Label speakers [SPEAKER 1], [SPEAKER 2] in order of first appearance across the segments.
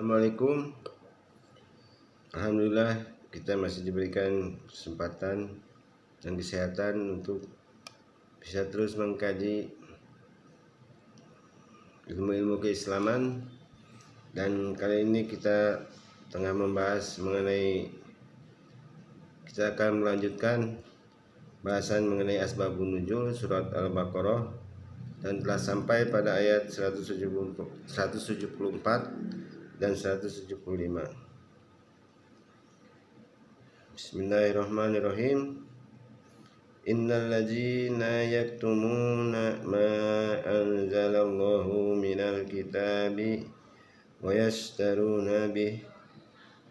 [SPEAKER 1] Assalamualaikum. Alhamdulillah kita masih diberikan kesempatan dan kesehatan untuk bisa terus mengkaji ilmu-ilmu keislaman, dan kali ini kita tengah membahas mengenai, kita akan melanjutkan bahasan mengenai asbabun nuzul surat Al-Baqarah, dan telah sampai pada ayat 174 dan 175. Bismillahirrahmanirrahim. Innal ladzina yaktumuna ma anzalallahu minal kitabi wa yashtaruna bih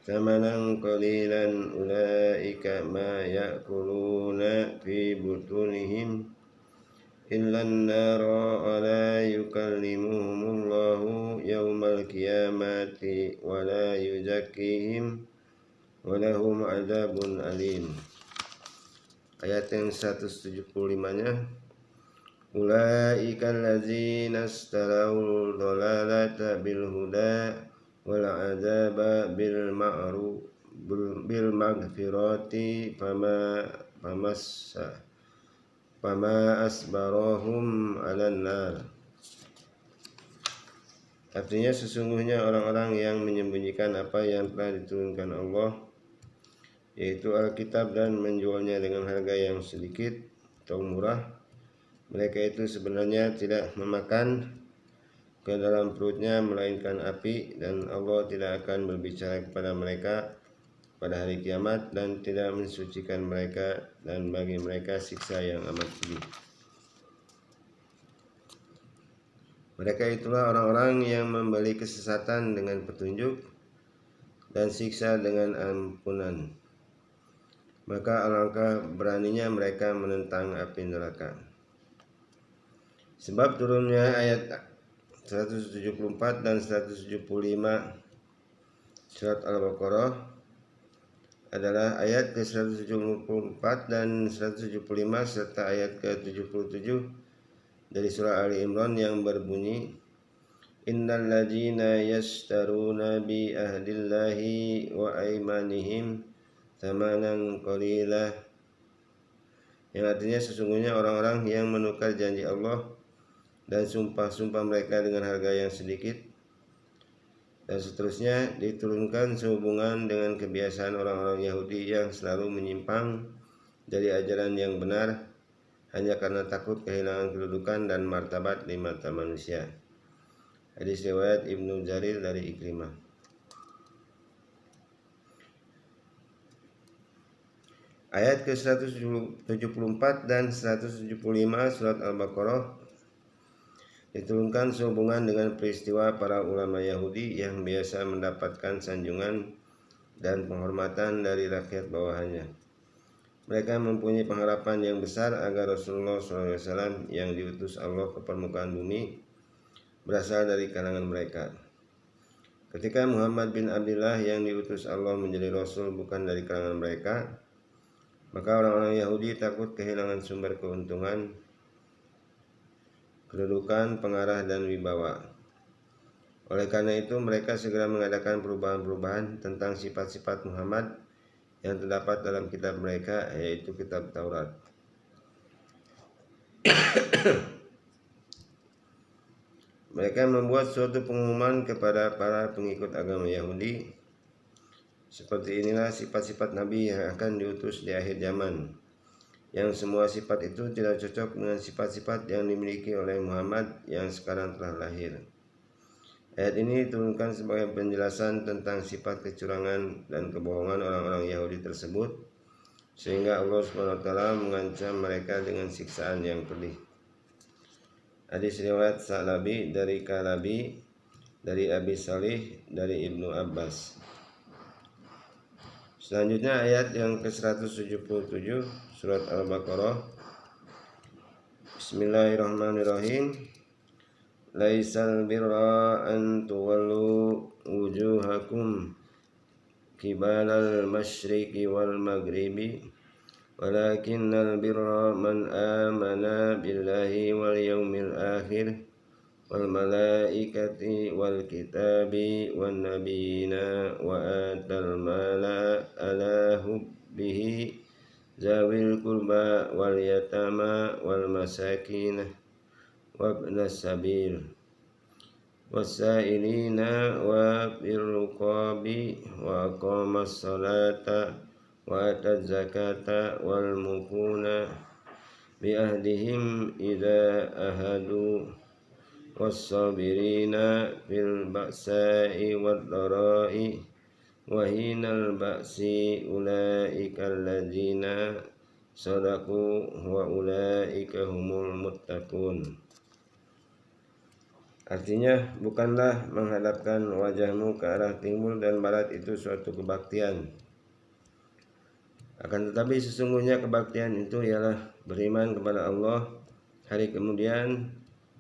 [SPEAKER 1] thamanan qalilan ulaika ma ya'kuluna fi butunihim illan nara wa la yukallimuhumullahu yawmal qiyamati wa la yuzakkihim wa lahum adzabun alim. Ayat yang 175-nya, ulaika allazina istarau dhalalata bil huda wal adzaba bil ma'ruf bil maghfirati fama asbarahum 'alan nar. Artinya, sesungguhnya orang-orang yang menyembunyikan apa yang telah diturunkan Allah, yaitu Alkitab, dan menjualnya dengan harga yang sedikit atau murah, mereka itu sebenarnya tidak memakan ke dalam perutnya melainkan api, dan Allah tidak akan berbicara kepada mereka pada hari kiamat dan tidak mensucikan mereka, dan bagi mereka siksa yang amat pedih. Mereka itulah orang-orang yang membeli kesesatan dengan petunjuk dan siksa dengan ampunan. Maka alangkah beraninya mereka menentang api neraka. Sebab turunnya ayat 174 dan 175 surat Al-Baqarah adalah ayat ke-174 dan 175 serta ayat ke-77 dari surah Ali Imran yang berbunyi, innal ladzina yashtaruna bi ahdillahi wa aymanihim thamanan qalilah, yang artinya sesungguhnya orang-orang yang menukar janji Allah dan sumpah-sumpah mereka dengan harga yang sedikit, dan seterusnya, diturunkan sehubungan dengan kebiasaan orang-orang Yahudi yang selalu menyimpang dari ajaran yang benar hanya karena takut kehilangan kedudukan dan martabat di mata manusia. Hadis riwayat Ibnu Jarir dari Ikrimah. Ayat ke-174 dan 175 surat Al-Baqarah diturunkan sehubungan dengan peristiwa para ulama Yahudi yang biasa mendapatkan sanjungan dan penghormatan dari rakyat bawahannya. Mereka mempunyai pengharapan yang besar agar Rasulullah SAW yang diutus Allah ke permukaan bumi berasal dari kalangan mereka. Ketika Muhammad bin Abdullah yang diutus Allah menjadi Rasul bukan dari kalangan mereka, maka orang-orang Yahudi takut kehilangan sumber keuntungan, kedudukan, pengarah, dan wibawa. Oleh karena itu, mereka segera mengadakan perubahan-perubahan tentang sifat-sifat Muhammad yang terdapat dalam kitab mereka, yaitu kitab Taurat. Mereka membuat suatu pengumuman kepada para pengikut agama Yahudi, seperti inilah sifat-sifat Nabi yang akan diutus di akhir zaman, yang semua sifat itu tidak cocok dengan sifat-sifat yang dimiliki oleh Muhammad yang sekarang telah lahir. Ayat ini diturunkan sebagai penjelasan tentang sifat kecurangan dan kebohongan orang-orang Yahudi tersebut, sehingga Allah SWT mengancam mereka dengan siksaan yang pedih. Hadis riwayat Sa'labi dari Kalabi dari Abi Salih dari Ibnu Abbas. Selanjutnya ayat yang ke-177 surat Al-Baqarah. Bismillahirrahmanirrahim. Laisal birra an tuwallu wujuhakum kibalal masyriqi wal maghribi walakinnal birra man amana billahi wal yawmil akhir wal malaikati wal kitabi wan nabiyina wa atal mala ala hubbihi zawil qurba wal yatama wal masakin wa ibnas sabil wasailina wa birruqabi wa aqamas salata wa ataz zakata wal mufuna bi ahdihim idza ahadu was-sabirina fil ba'sa'i wad dara'i wa hinal ba'si ulaika alladzina sadaqu wa ulaika humul muttaqun. Artinya, bukanlah menghadapkan wajahmu ke arah timur dan barat itu suatu kebaktian. Akan tetapi sesungguhnya kebaktian itu ialah beriman kepada Allah, hari kemudian,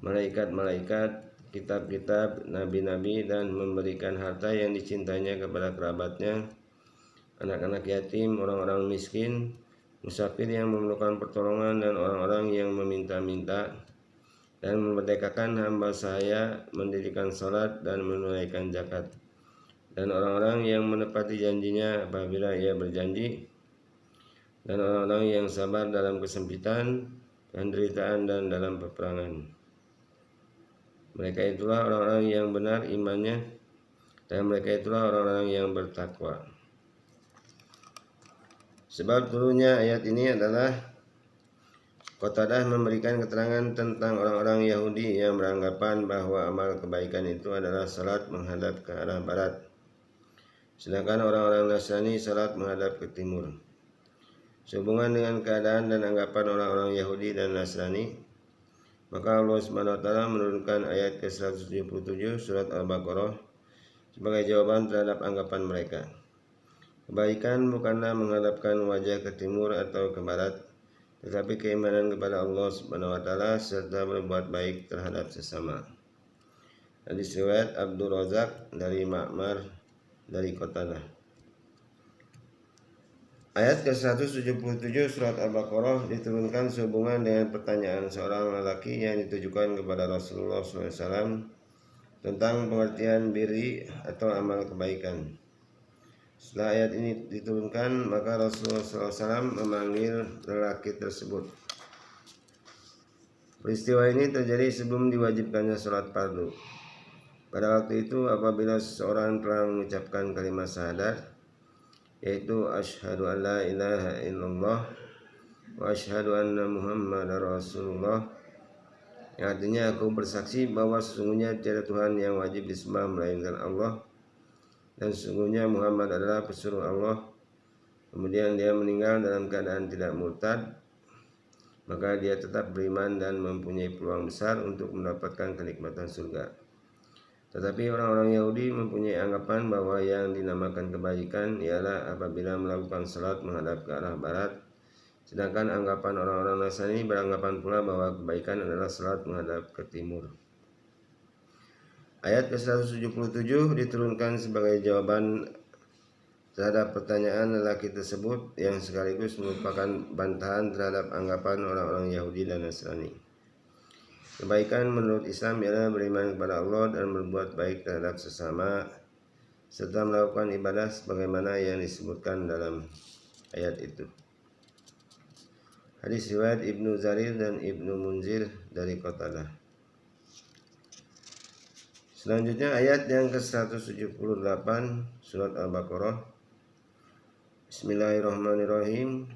[SPEAKER 1] malaikat-malaikat, kitab-kitab, nabi-nabi, dan memberikan harta yang dicintainya kepada kerabatnya, anak-anak yatim, orang-orang miskin, musafir yang memerlukan pertolongan, dan orang-orang yang meminta-minta, dan memerdekakan hamba sahaya, mendirikan salat dan menunaikan zakat, dan orang-orang yang menepati janjinya apabila ia berjanji, dan orang-orang yang sabar dalam kesempitan, penderitaan, dan dalam peperangan. Mereka itulah orang-orang yang benar imannya, dan mereka itulah orang-orang yang bertakwa. Sebab turunnya ayat ini adalah Qatadah memberikan keterangan tentang orang-orang Yahudi yang beranggapan bahwa amal kebaikan itu adalah salat menghadap ke arah barat, sedangkan orang-orang Nasrani salat menghadap ke timur. Sehubungan dengan keadaan dan anggapan orang-orang Yahudi dan Nasrani, maka Allah SWT menurunkan ayat ke-177 surat Al-Baqarah sebagai jawaban terhadap anggapan mereka. Kebaikan bukanlah menghadapkan wajah ke timur atau ke barat, tetapi keimanan kepada Allah SWT serta berbuat baik terhadap sesama. Hadis riwayat Abdul Razak dari Ma'mar dari Qatadah. Ayat ke-177 surat Al-Baqarah diturunkan sehubungan dengan pertanyaan seorang lelaki yang ditujukan kepada Rasulullah SAW tentang pengertian birri atau amal kebaikan. Setelah ayat ini diturunkan, maka Rasulullah SAW memanggil lelaki tersebut. Peristiwa ini terjadi sebelum diwajibkannya sholat fardu. Pada waktu itu, apabila seseorang telah mengucapkan kalimat syahadat, yaitu asyhadu an la ilaha illallah wa asyhadu anna muhammadar rasulullah, yang artinya aku bersaksi bahwa sesungguhnya tiada Tuhan yang wajib disembah melainkan Allah, dan sesungguhnya Muhammad adalah pesuruh Allah, kemudian dia meninggal dalam keadaan tidak murtad, maka dia tetap beriman dan mempunyai peluang besar untuk mendapatkan kenikmatan surga. Tetapi orang-orang Yahudi mempunyai anggapan bahwa yang dinamakan kebaikan ialah apabila melakukan salat menghadap ke arah barat, sedangkan anggapan orang-orang Nasrani beranggapan pula bahwa kebaikan adalah salat menghadap ke timur. Ayat ke-177 diturunkan sebagai jawaban terhadap pertanyaan lelaki tersebut yang sekaligus merupakan bantahan terhadap anggapan orang-orang Yahudi dan Nasrani. Kebaikan menurut Islam ialah beriman kepada Allah dan berbuat baik terhadap sesama, serta melakukan ibadah sebagaimana yang disebutkan dalam ayat itu. Hadis riwayat Ibnu Jarir dan Ibnu Munzir dari Qatadah. Selanjutnya ayat yang ke-178 surat Al-Baqarah. Bismillahirrahmanirrahim.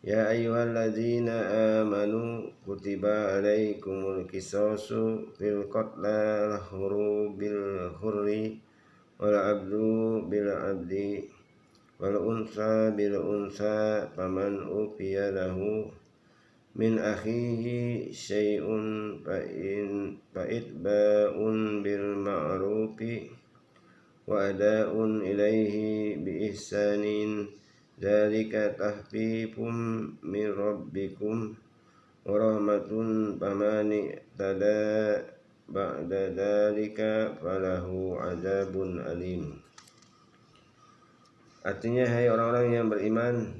[SPEAKER 1] Ya ayyuhalladzina amanu kutiba alaikumul qisasu fil qatla al-hurru bil hurri wal abdu bil abdi wal unsa bil unsa faman ufiya lahu min akhihi syai'un fa itba'un bil ma'rufi wa ada'un ilaihi bi ihsanin dzalika tahfifum min rabbikum wa rahmatun famani tada ba'da dzalika falahu adzabun alim. Artinya, hai orang-orang yang beriman,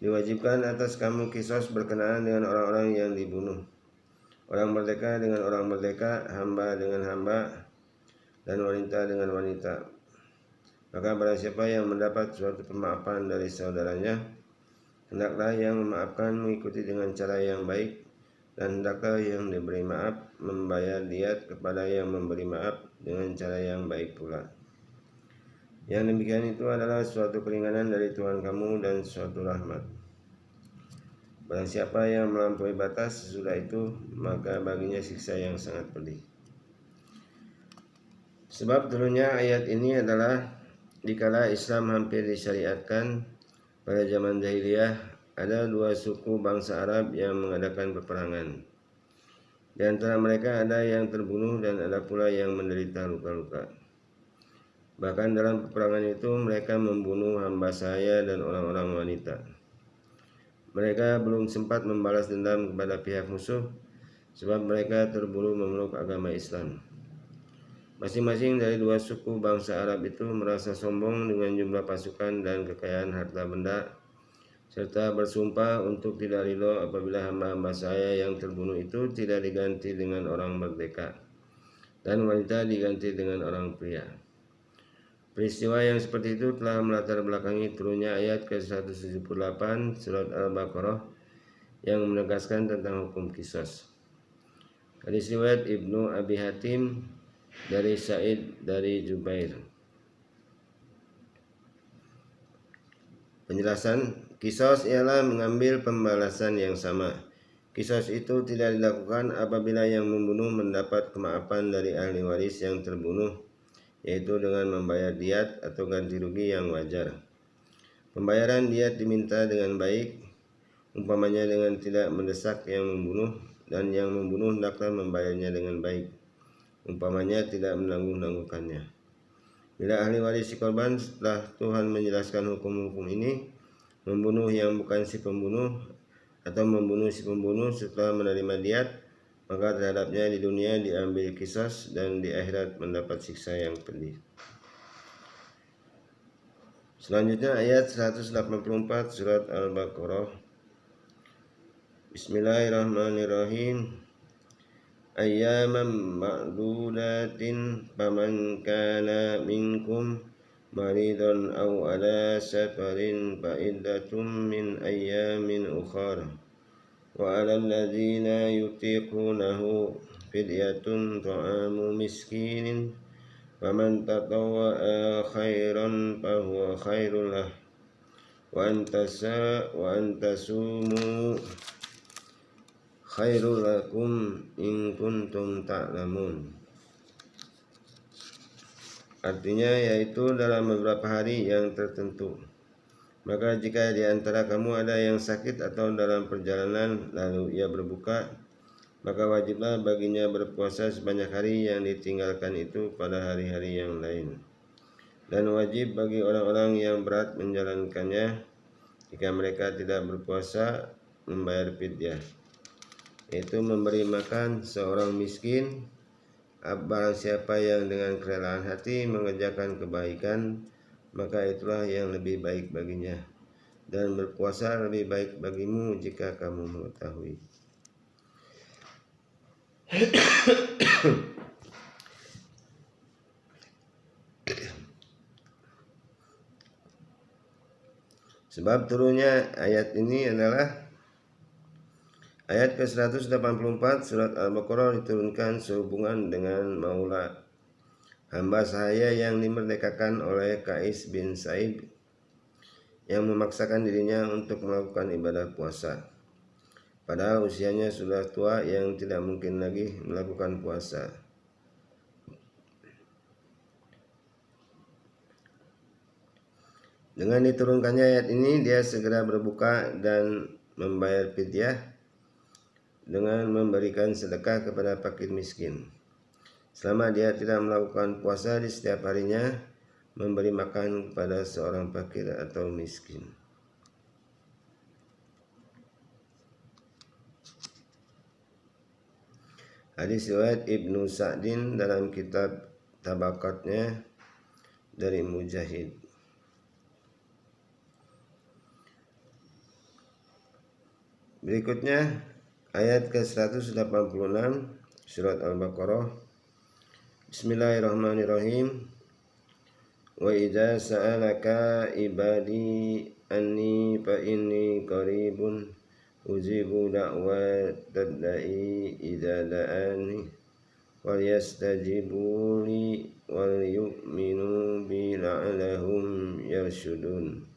[SPEAKER 1] diwajibkan atas kamu qisas berkenaan dengan orang-orang yang dibunuh. orang merdeka dengan orang merdeka, hamba dengan hamba, dan wanita dengan wanita. Maka barang siapa yang mendapat suatu pemaafan dari saudaranya, hendaklah yang memaafkan mengikuti dengan cara yang baik, dan hendaklah yang diberi maaf membayar diat kepada yang memberi maaf dengan cara yang baik pula. Yang demikian itu adalah suatu keringanan dari Tuhan kamu dan suatu rahmat. Barang siapa yang melampaui batas sesudah itu, maka baginya siksa yang sangat pedih. Sebab turunnya ayat ini adalah dikala Islam hampir disyariatkan pada zaman jahiliyah, ada dua suku bangsa Arab yang mengadakan peperangan. Di antara mereka ada yang terbunuh dan ada pula yang menderita luka-luka. Bahkan dalam peperangan itu mereka membunuh hamba sahaya dan orang-orang wanita. Mereka belum sempat membalas dendam kepada pihak musuh, sebab mereka terburu memeluk agama Islam. Masing-masing dari dua suku bangsa Arab itu merasa sombong dengan jumlah pasukan dan kekayaan harta benda, serta bersumpah untuk tidak ridho apabila hamba-hamba saya yang terbunuh itu tidak diganti dengan orang merdeka dan wanita diganti dengan orang pria. Peristiwa yang seperti itu telah melatar belakangi turunnya ayat ke-178 surat Al-Baqarah yang menegaskan tentang hukum qisas. Hadis riwayat Ibnu Abi Hatim dari Sa'id dari Jubair. Penjelasan, qisas ialah mengambil pembalasan yang sama. Qisas itu tidak dilakukan apabila yang membunuh mendapat kemaafan dari ahli waris yang terbunuh, yaitu dengan membayar diat atau ganti rugi yang wajar. Pembayaran diat diminta dengan baik, umpamanya dengan tidak mendesak yang membunuh, dan yang membunuh hendaklah membayarnya dengan baik, umpamanya tidak menangguh-nangguhkannya. Bila ahli waris si korban setelah Tuhan menjelaskan hukum-hukum ini, membunuh yang bukan si pembunuh atau membunuh si pembunuh setelah menerima diat, maka terhadapnya di dunia diambil qisas dan di akhirat mendapat siksa yang pedih. Selanjutnya ayat 184 surat Al-Baqarah. Bismillahirrahmanirrahim. Ayyaman ma'dudatin faman kana minkum maridan aw ala safarin fa iddatum min ayyamin ukhra wa 'alal ladzina yutiqunahu fidyatun ta'amu miskinin faman tatawwa'a khairan fa huwa khairul lah wa antasumu khairul lakum in kuntum ta'lamun. Artinya yaitu dalam beberapa hari yang tertentu. Maka jika di antara kamu ada yang sakit atau dalam perjalanan lalu ia berbuka, maka wajiblah baginya berpuasa sebanyak hari yang ditinggalkan itu pada hari-hari yang lain. Dan wajib bagi orang-orang yang berat menjalankannya jika mereka tidak berpuasa membayar fidyah, yaitu memberi makan seorang miskin. Barang siapa yang dengan kerelaan hati mengerjakan kebaikan, maka itulah yang lebih baik baginya, dan berpuasa lebih baik bagimu jika kamu mengetahui. Sebab turunnya ayat ini adalah ayat ke-184 surat Al-Baqarah diturunkan sehubungan dengan maula, hamba sahaya yang dimerdekakan oleh Qais bin Sa'ib yang memaksakan dirinya untuk melakukan ibadah puasa, padahal usianya sudah tua yang tidak mungkin lagi melakukan puasa. Dengan diturunkannya ayat ini, dia segera berbuka dan membayar fidyah dengan memberikan sedekah kepada fakir miskin. Selama dia tidak melakukan puasa di setiap harinya, memberi makan kepada seorang fakir atau miskin. Hadis riwayat Ibnu Sa'din dalam kitab Tabaqatnya dari Mujahid. Berikutnya Ayat ke-186 surat Al-Baqarah. Bismillahirrahmanirrahim. Wa idza sa'alaka ibadi anni fa inni qaribun ujibu da'watad da'i idza da'ani wal yastajibu li wal yu'minu bi la'allahum yarshudun.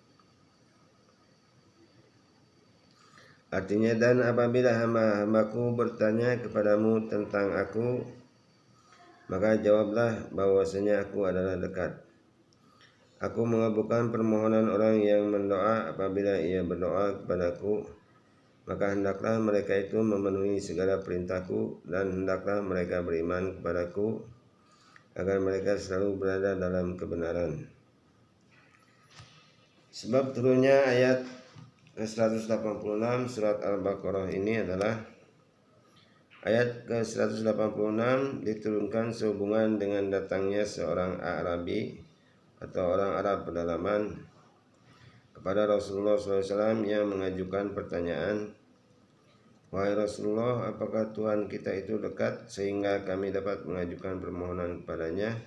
[SPEAKER 1] Artinya, dan apabila hamba-hambaku bertanya kepadamu tentang aku, maka jawablah bahwasanya aku adalah dekat. Aku mengabulkan permohonan orang yang mendoa apabila ia berdoa kepadaku, maka hendaklah mereka itu memenuhi segala perintahku dan hendaklah mereka beriman kepadaku agar mereka selalu berada dalam kebenaran. Sebab turunnya ayat ke-186 surat Al-Baqarah ini adalah ayat ke-186 diturunkan sehubungan dengan datangnya seorang Arabi atau orang Arab pedalaman kepada Rasulullah SAW yang mengajukan pertanyaan, "Wahai Rasulullah, apakah Tuhan kita itu dekat sehingga kami dapat mengajukan permohonan kepadanya,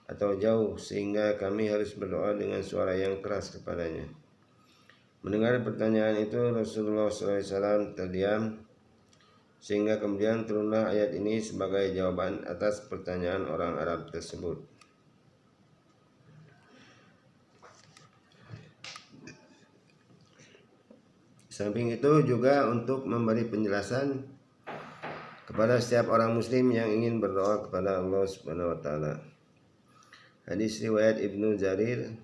[SPEAKER 1] atau jauh sehingga kami harus berdoa dengan suara yang keras kepadanya?" Mendengar pertanyaan itu, Rasulullah SAW terdiam, sehingga kemudian turunlah ayat ini sebagai jawaban atas pertanyaan orang Arab tersebut. Samping itu juga untuk memberi penjelasan kepada setiap orang muslim yang ingin berdoa kepada Allah Subhanahu wa taala. Hadis riwayat Ibnu Jarir,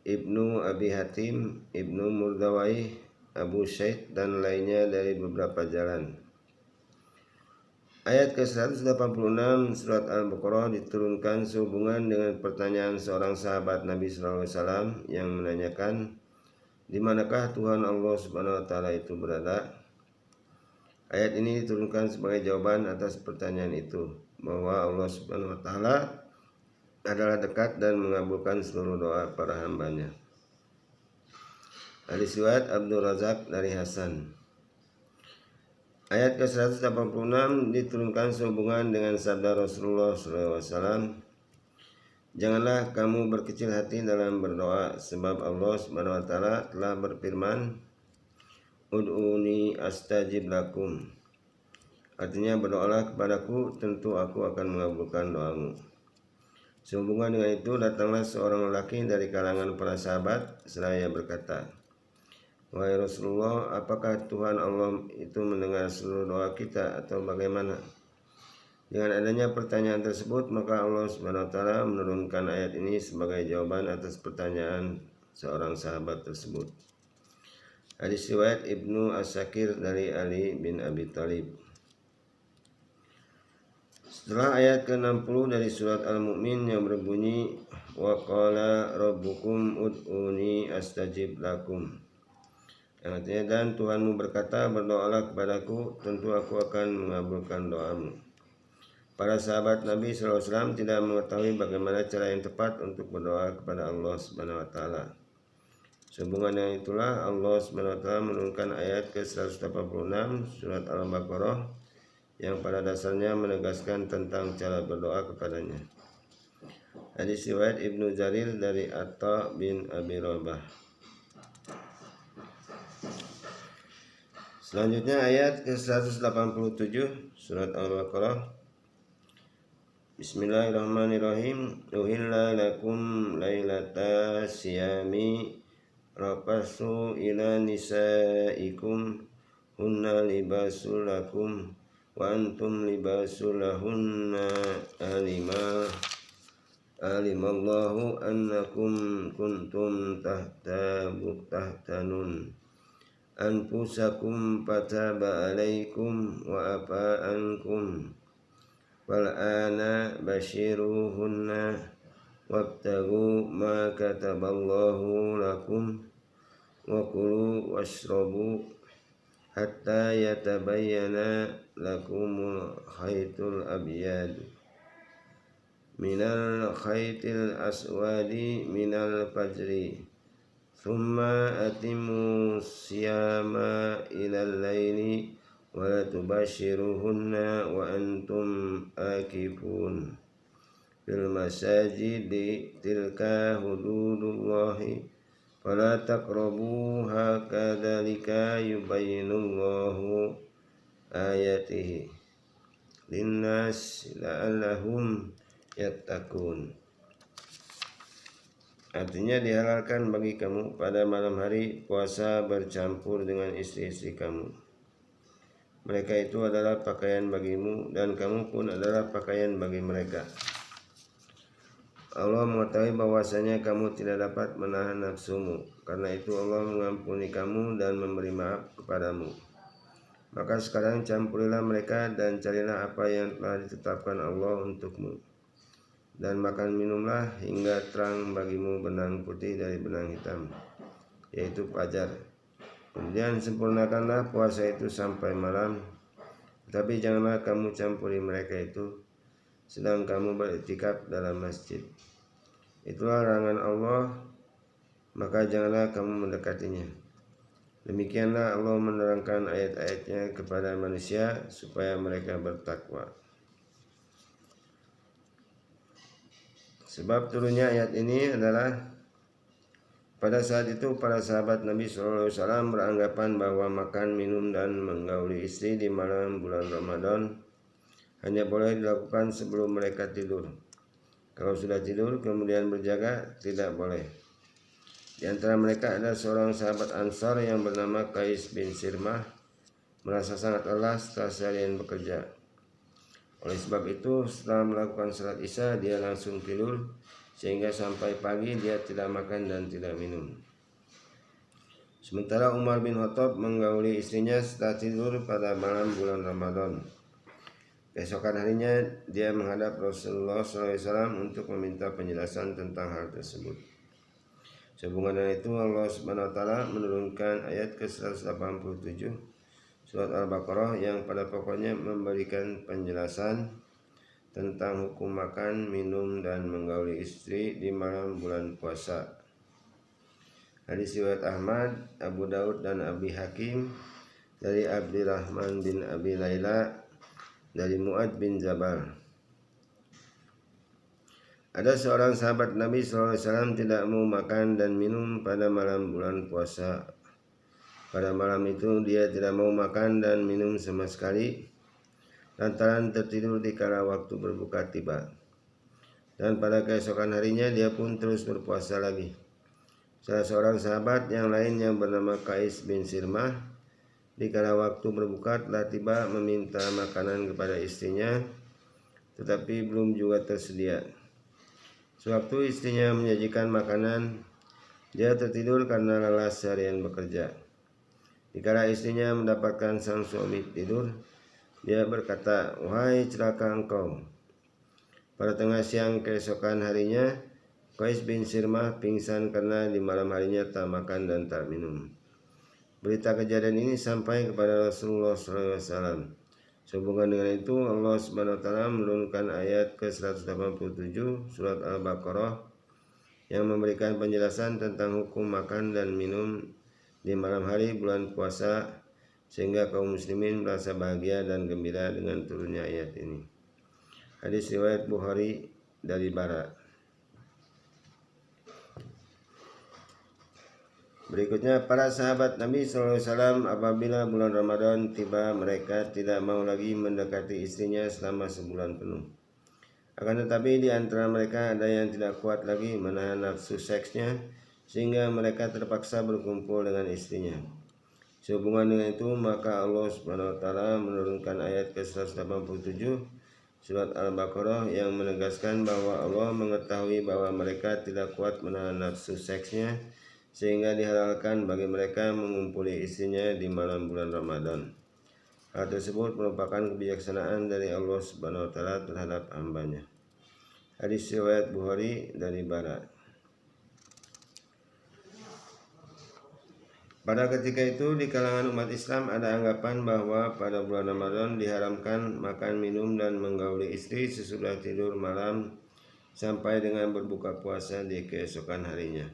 [SPEAKER 1] Ibnu Abi Hatim, Ibnu Murdawai, Abu Syaid dan lainnya dari beberapa jalan. Ayat ke-186 surat Al-Baqarah diturunkan sehubungan dengan pertanyaan seorang sahabat Nabi SAW yang menanyakan, di manakah Tuhan Allah Subhanahu wa taala itu berada? Ayat ini diturunkan sebagai jawaban atas pertanyaan itu, bahwa Allah Subhanahu wa taala adalah dekat dan mengabulkan seluruh doa para hambanya. Hadis riwayat Abdul Razak dari Hasan. Ayat ke-186 diturunkan sehubungan dengan sabda Rasulullah SAW, "Janganlah kamu berkecil hati dalam berdoa, sebab Allah Subhanahu wa taala telah berfirman, Ud'uni astajib lakum." Artinya, berdoalah kepadaku, tentu aku akan mengabulkan doamu. Sehubungan dengan itu, datanglah seorang lelaki dari kalangan para sahabat seraya berkata, "Wahai Rasulullah, apakah Tuhan Allah itu mendengar seluruh doa kita atau bagaimana?" Dengan adanya pertanyaan tersebut, maka Allah Subhanahu wa taala menurunkan ayat ini sebagai jawaban atas pertanyaan seorang sahabat tersebut. Hadis riwayat Ibnu As-Sakir dari Ali bin Abi Thalib. Setelah ayat ke-60 dari surat Al-Mu'min yang berbunyi, "Wa qala rabbukum ud'uni astajib lakum." Yang artinya, dan Tuhanmu berkata, berdoalah kepadaku, tentu aku akan mengabulkan doamu. Para sahabat Nabi SAW tidak mengetahui bagaimana cara yang tepat untuk berdoa kepada Allah Subhanahu wa taala. Sehubungan dengan itulah Allah Subhanahu wa taala menurunkan ayat ke-186 surat Al-Baqarah yang pada dasarnya menegaskan tentang cara berdoa kepadanya. Hadis riwayat Ibnu Jarir dari Atta bin Abi Rabah. Selanjutnya ayat ke-187 surat Al-Baqarah. Bismillahirrahmanirrahim. Uhilla lakum lailata siyami rafasu ila nisaikum hunna libasul lakum wa antum libasul lahunna alimallahu annakum kuntum tahtanun anfusakum fataba alaikum wa afa ankum wal ana bashiruhunna wabtagu ma kataballahu lakum wa kulu washrabu hatta yatabayyana lakumul khaytul abyad minal khaytil aswadi minal fajri thumma atimu siyama ilal laili ولا تباشروهن وأنتم آكفون في المساجد تلك حدود الله فلا تقربوها كذلك يبين الله آياته للناس لعلهم yattaqun. Artinya dihalalkan bagi kamu pada malam hari puasa bercampur dengan istri-istri kamu. Mereka itu adalah pakaian bagimu dan kamu pun adalah pakaian bagi mereka. Allah mengetahui bahwasanya kamu tidak dapat menahan nafsumu. Karena itu Allah mengampuni kamu dan memberi maaf kepadamu. Maka sekarang campurilah mereka dan carilah apa yang telah ditetapkan Allah untukmu. Dan makan minumlah hingga terang bagimu benang putih dari benang hitam, yaitu fajar. Kemudian sempurnakanlah puasa itu sampai malam. Tapi janganlah kamu campuri mereka itu sedang kamu beriktikaf dalam masjid. Itulah larangan Allah, maka janganlah kamu mendekatinya. Demikianlah Allah menerangkan ayat-ayatnya kepada manusia supaya mereka bertakwa. Sebab turunnya ayat ini adalah pada saat itu para sahabat Nabi SAW beranggapan bahwa makan, minum, dan menggauli istri di malam bulan Ramadan hanya boleh dilakukan sebelum mereka tidur. Kalau sudah tidur kemudian berjaga tidak boleh. Di antara mereka ada seorang sahabat Ansar yang bernama Qais bin Sirmah, merasa sangat lelah setelah seharian bekerja. Oleh sebab itu setelah melakukan salat Isya dia langsung tidur, sehingga sampai pagi dia tidak makan dan tidak minum. Sementara Umar bin Khattab menggauli istrinya setelah tidur pada malam bulan Ramadan. Keesokan harinya dia menghadap Rasulullah SAW untuk meminta penjelasan tentang hal tersebut. Sehubungan dengan itu Allah Subhanahu Wa Taala menurunkan ayat ke-187 surat Al-Baqarah yang pada pokoknya memberikan penjelasan tentang hukum makan, minum, dan menggauli istri di malam bulan puasa. Hadis riwayat Ahmad, Abu Daud, dan Abi Hakim dari Abdurrahman bin Abi Laila dari Mu'ad bin Jabal. Ada seorang sahabat Nabi SAW tidak mau makan dan minum pada malam bulan puasa. Pada malam itu dia tidak mau makan dan minum sama sekali lantaran tertidur di kala waktu berbuka tiba. Dan pada keesokan harinya dia pun terus berpuasa lagi. Salah seorang sahabat yang lain yang bernama Qais bin Sirmah di kala waktu berbuka telah tiba meminta makanan kepada istrinya, tetapi belum juga tersedia. Sewaktu istrinya menyajikan makanan, dia tertidur karena lelah seharian bekerja. Dikala istrinya mendapatkan sang suami tidur, dia berkata, "Wahai celaka engkau." Pada tengah siang keesokan harinya, Qais bin Sirmah pingsan karena di malam harinya tak makan dan tak minum. Berita kejadian ini sampai kepada Rasulullah SAW. Sehubungan dengan itu Allah Subhanahu Wa Taala menurunkan ayat ke-187 surat Al-Baqarah yang memberikan penjelasan tentang hukum makan dan minum di malam hari bulan puasa, sehingga kaum muslimin merasa bahagia dan gembira dengan turunnya ayat ini. Hadis riwayat Bukhari dari Bara. Berikutnya, para sahabat Nabi SAW apabila bulan Ramadan tiba, mereka tidak mau lagi mendekati istrinya selama sebulan penuh. Akan tetapi di antara mereka ada yang tidak kuat lagi menahan nafsu seksnya, sehingga mereka terpaksa berkumpul dengan istrinya. Sehubungan dengan itu maka Allah Subhanahu Wa Taala menurunkan ayat ke-187 surat Al-Baqarah yang menegaskan bahwa Allah mengetahui bahwa mereka tidak kuat menahan nafsu seksnya, sehingga dihalalkan bagi mereka mengumpuli istrinya di malam bulan Ramadan. Hal tersebut merupakan kebijaksanaan dari Allah Subhanahu Wa Taala terhadap hambanya. Hadis riwayat Bukhari dari Bara. Pada ketika itu di kalangan umat Islam ada anggapan bahwa pada bulan Ramadan diharamkan makan, minum, dan menggauli istri sesudah tidur malam sampai dengan berbuka puasa di keesokan harinya.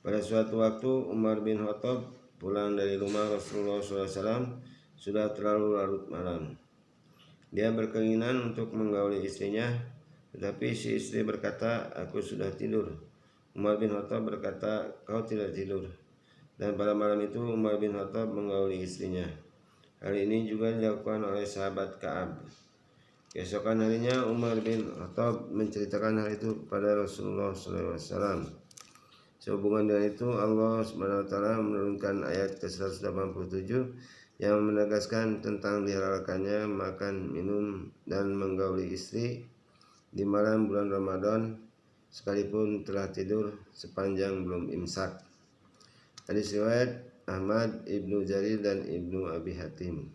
[SPEAKER 1] Pada suatu waktu Umar bin Khattab pulang dari rumah Rasulullah SAW sudah terlalu larut malam. Dia berkeinginan untuk menggauli istrinya, tetapi si istri berkata, aku sudah tidur. Umar bin Khattab berkata, kau tidak tidur. Dan pada malam itu Umar bin Khattab menggauli istrinya. Hal ini juga dilakukan oleh sahabat Ka'ab. Keesokan harinya Umar bin Khattab menceritakan hal itu kepada Rasulullah SAW. Sehubungan dengan itu Allah SWT menurunkan ayat ke-187 yang menegaskan tentang dihalalkannya makan, minum, dan menggauli istri di malam bulan Ramadan sekalipun telah tidur sepanjang belum imsak. Hadis riwayat Ahmad, Ibnu Jarir, dan Ibnu Abi Hatim.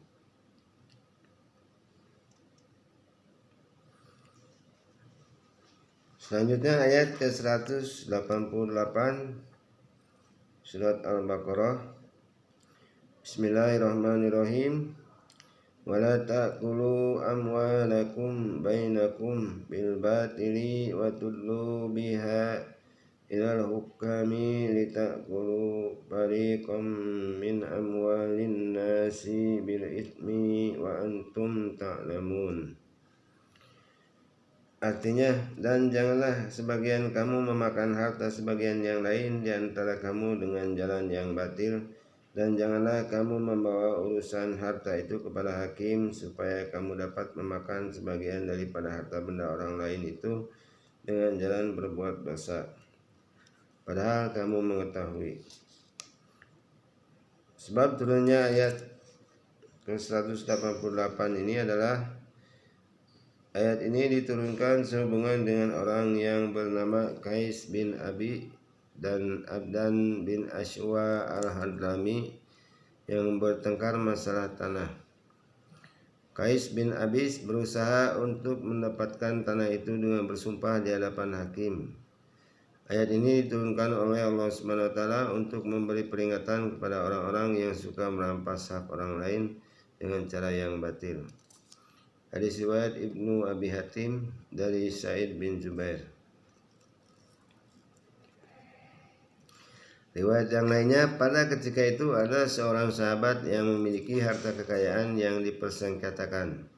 [SPEAKER 1] Selanjutnya ayat ke-188 surat Al-Baqarah. Bismillahirrahmanirrahim. Wala ta'kulu amwalakum bainakum bil batili wa tudlu biha ilal hukami litakulu fariqam min amwalin nasi bil ithmi wa antum ta'lamun. Artinya, dan janganlah sebagian kamu memakan harta sebagian yang lain di antara kamu dengan jalan yang batil, dan janganlah kamu membawa urusan harta itu kepada hakim supaya kamu dapat memakan sebagian daripada harta benda orang lain itu dengan jalan berbuat dosa, padahal kamu mengetahui. Sebab turunnya ayat ke-188 ini adalah ayat ini diturunkan sehubungan dengan orang yang bernama Qais bin Abi dan Abdan bin Ashwa al-Hadrami yang bertengkar masalah tanah. Qais bin Abis berusaha untuk mendapatkan tanah itu dengan bersumpah di hadapan hakim. Ayat ini diturunkan oleh Allah SWT untuk memberi peringatan kepada orang-orang yang suka merampas hak orang lain dengan cara yang batil. Hadis riwayat Ibnu Abi Hatim dari Sa'id bin Jubair. Riwayat yang lainnya, pada ketika itu ada seorang sahabat yang memiliki harta kekayaan yang dipersengketakan.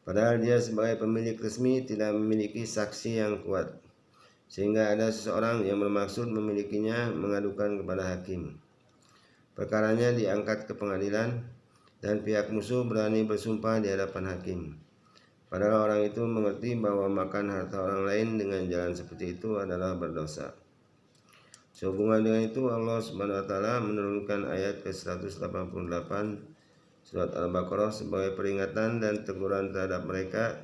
[SPEAKER 1] Padahal dia sebagai pemilik resmi tidak memiliki saksi yang kuat, sehingga ada seseorang yang bermaksud memilikinya mengadukan kepada hakim. Perkaranya diangkat ke pengadilan, dan pihak musuh berani bersumpah di hadapan hakim. Padahal orang itu mengerti bahwa makan harta orang lain dengan jalan seperti itu adalah berdosa. Sehubungan dengan itu Allah SWT menurunkan ayat ke-188 surat Al-Baqarah sebagai peringatan dan teguran terhadap mereka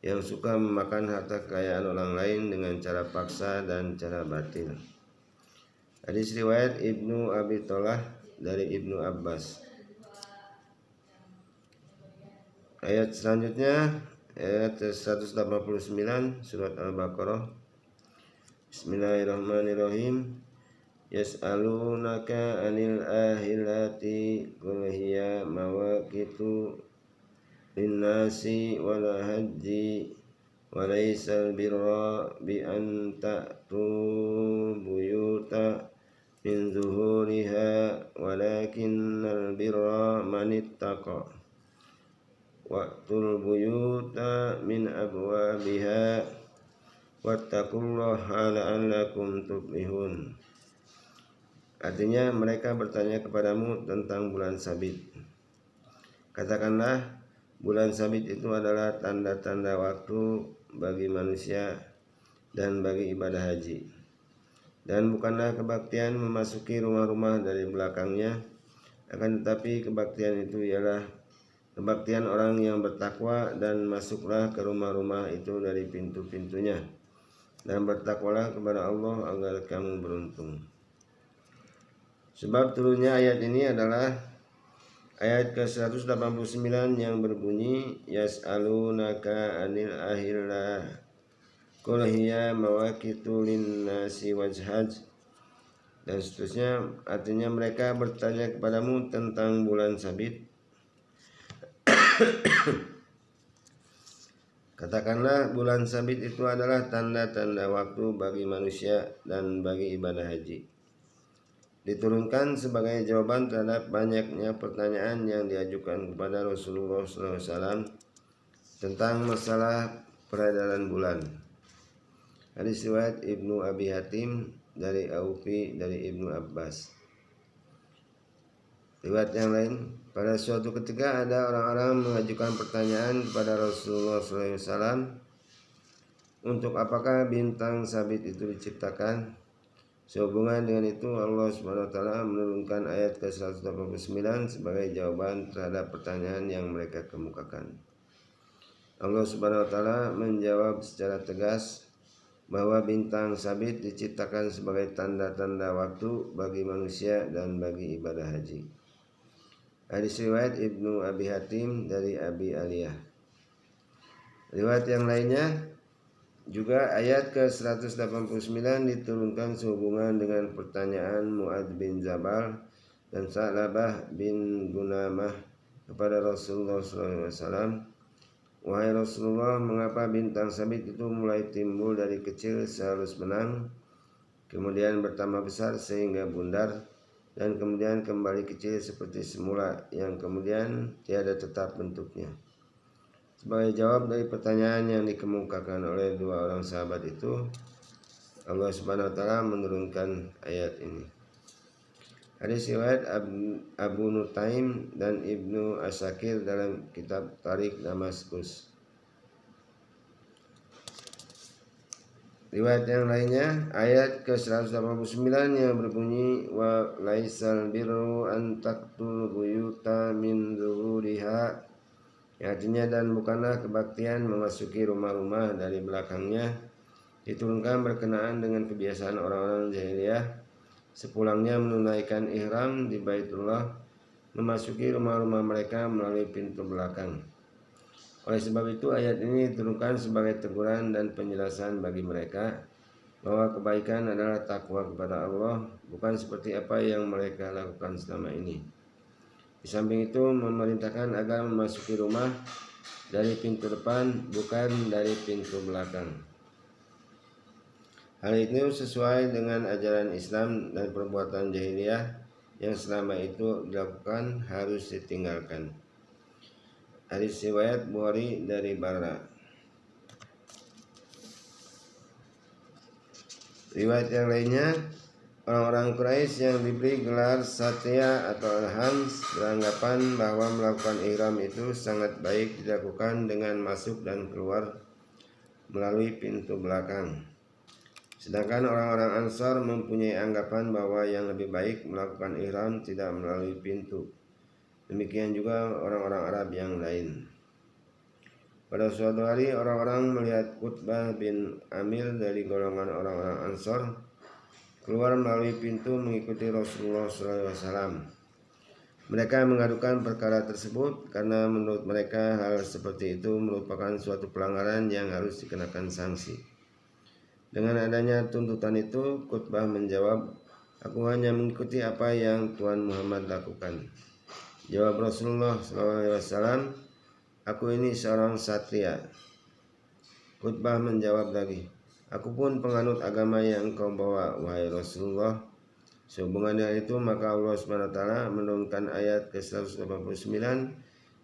[SPEAKER 1] yang suka memakan harta kekayaan orang lain dengan cara paksa dan cara batil. Hadis riwayat Ibnu Abi Tholah dari Ibnu Abbas. Ayat selanjutnya ayat 189 surat Al-Baqarah. Bismillahirrahmanirrahim. Yas'alunaka 'anil ahillati qul hiya mawaqitu linnasi wal hajji wa laysal birra bi an ta'tu buyuta min zuhuriha walakinnal birra manittaqa wa'tul buyuta min abwabiha wattaqullaha la'allakum tuflihun. Artinya, mereka bertanya kepadamu tentang bulan sabit. Katakanlah, bulan sabit itu adalah tanda-tanda waktu bagi manusia dan bagi ibadah haji. Dan bukanlah kebaktian memasuki rumah-rumah dari belakangnya, akan tetapi kebaktian itu ialah kebaktian orang yang bertakwa, dan masuklah ke rumah-rumah itu dari pintu-pintunya, dan bertakwalah kepada Allah agar kamu beruntung. Sebab turunnya ayat ini adalah ayat ke-189 yang berbunyi Yas'alunaka 'anil ahillah qul hiya mawaqitu linnasi wajhaj, dan seterusnya. Artinya, mereka bertanya kepadamu tentang bulan sabit. Katakanlah, bulan sabit itu adalah tanda-tanda waktu bagi manusia dan bagi ibadah haji. diturunkan sebagai jawaban terhadap banyaknya pertanyaan yang diajukan kepada Rasulullah SAW tentang masalah peredaran bulan. Hadis riwayat Ibnu Abi Hatim dari Aufi dari Ibnu Abbas. Riwayat yang lain, pada suatu ketika ada orang-orang mengajukan pertanyaan kepada Rasulullah SAW, untuk apakah bintang sabit itu diciptakan? Sehubungan dengan itu Allah SWT menurunkan ayat ke-189 sebagai jawaban terhadap pertanyaan yang mereka kemukakan. Allah SWT menjawab secara tegas bahwa bintang sabit diciptakan sebagai tanda-tanda waktu bagi manusia dan bagi ibadah haji. Hadis riwayat Ibnu Abi Hatim dari Abi Aliyah. Riwayat yang lainnya juga ayat ke-189 diturunkan sehubungan dengan pertanyaan Mu'adz bin Jabal dan Sa'labah bin Gunamah kepada Rasulullah SAW. Wahai Rasulullah, mengapa bintang sabit itu mulai timbul dari kecil sehalus benang, kemudian bertambah besar sehingga bundar, dan kemudian kembali kecil seperti semula, yang kemudian tiada tetap bentuknya? Sebagai jawab dari pertanyaan yang dikemukakan oleh dua orang sahabat itu, Allah Subhanahu wa taala menurunkan ayat ini. Hadis riwayat Abu Nutaim dan Ibnu Asakir dalam kitab Tarik Damaskus. Riwayat yang lainnya ayat ke-189 yang berbunyi wa laisal birru an taqtul buyuta min zuhuriha, artinya dan bukanlah kebaktian memasuki rumah-rumah dari belakangnya, diturunkan berkenaan dengan kebiasaan orang-orang jahiliyah sepulangnya menunaikan ihram di Baitullah memasuki rumah-rumah mereka melalui pintu belakang. Oleh sebab itu ayat ini diturunkan sebagai teguran dan penjelasan bagi mereka bahwa kebaikan adalah takwa kepada Allah, bukan seperti apa yang mereka lakukan selama ini. Di samping itu memerintahkan agar memasuki rumah dari pintu depan, bukan dari pintu belakang. Hal itu sesuai dengan ajaran Islam, dan perbuatan jahiliyah yang selama itu dilakukan harus ditinggalkan. Hadis riwayat Bukhari dari Barra. Riwayat yang lainnya, orang-orang Quraisy yang diberi gelar Satya atau Al-Hams beranggapan bahwa melakukan ihram itu sangat baik dilakukan dengan masuk dan keluar melalui pintu belakang. Sedangkan orang-orang Ansar mempunyai anggapan bahwa yang lebih baik melakukan ihram tidak melalui pintu. Demikian juga orang-orang Arab yang lain. Pada suatu hari orang-orang melihat Qutbah bin Amir dari golongan orang-orang Ansar keluar melalui pintu mengikuti Rasulullah SAW. Mereka mengadukan perkara tersebut karena menurut mereka hal seperti itu merupakan suatu pelanggaran yang harus dikenakan sanksi. Dengan adanya tuntutan itu, Qutbah menjawab, "Aku hanya mengikuti apa yang Tuhan Muhammad lakukan." Jawab Rasulullah SAW, "Aku ini seorang satria." Qutbah menjawab lagi, "Aku pun penganut agama yang kau bawa, wahai Rasulullah." Sehubungan dengan itu, maka Allah SWT menurunkan ayat ke-189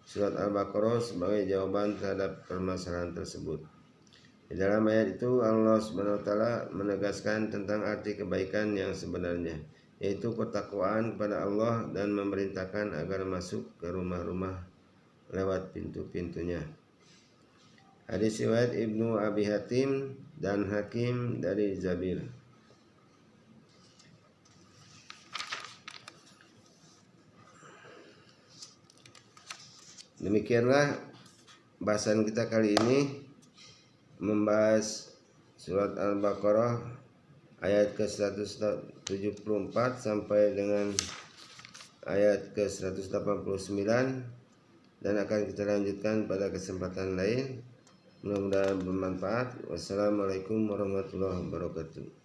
[SPEAKER 1] surat Al-Baqarah sebagai jawaban terhadap permasalahan tersebut. Di dalam ayat itu Allah SWT menegaskan tentang arti kebaikan yang sebenarnya, yaitu ketakwaan kepada Allah dan memerintahkan agar masuk ke rumah-rumah lewat pintu-pintunya. Hadis riwayat Ibnu Abi Hatim dan Hakim dari Jabir. Demikianlah bahasan kita kali ini, membahas surat Al-Baqarah ayat ke-174 sampai dengan ayat ke-189, dan akan kita lanjutkan pada kesempatan lain. Mudah-mudahan bermanfaat. Wassalamualaikum warahmatullahi wabarakatuh.